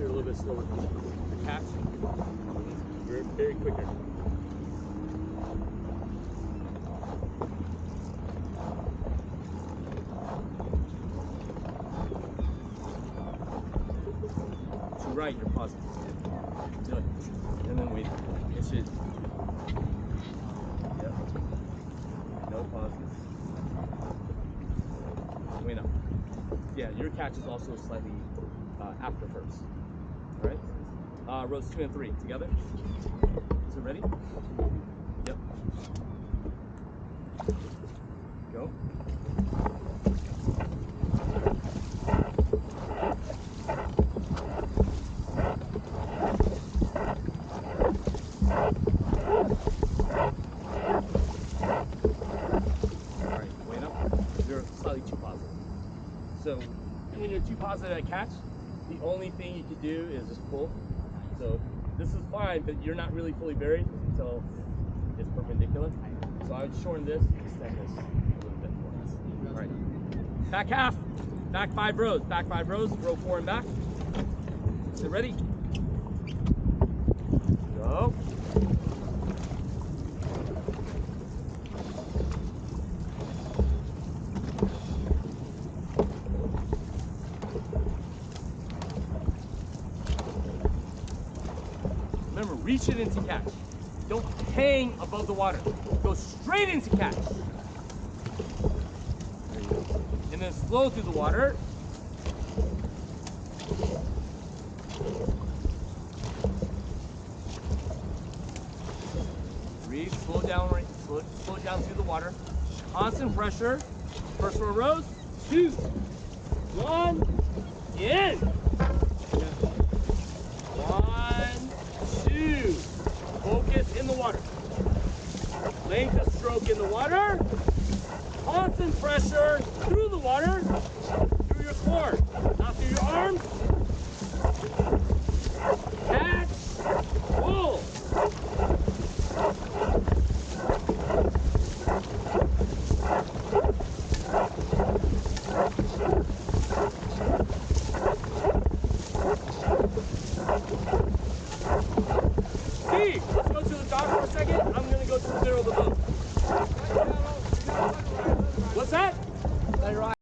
you're a little bit slower. The catch, you're very quicker. To right, you're pausing. Do it. And then wait. It should. Yep. No pauses. Wait up. Yeah, your catch is also slightly after first. Alright? Rows 2 and 3 together. Is it ready? Yep. Go. Alright, wait up. You're slightly too positive. So when you're too positive at catch, the only thing you can do is just pull. So this is fine, but you're not really fully buried until it's perpendicular. So I would shorten this, extend this a little bit more. All right, back half, back 5 rows, row 4 and back. Is it ready? Go. Remember, reach it into catch. Don't hang above the water. Go straight into catch. There you go. And then slow through the water. Breathe, slow down through the water. Constant pressure. First 4 rows. 2, 1, in. 1, 2. Focus in the water. Length of stroke in the water. Constant pressure through the water, through your core, not through your arms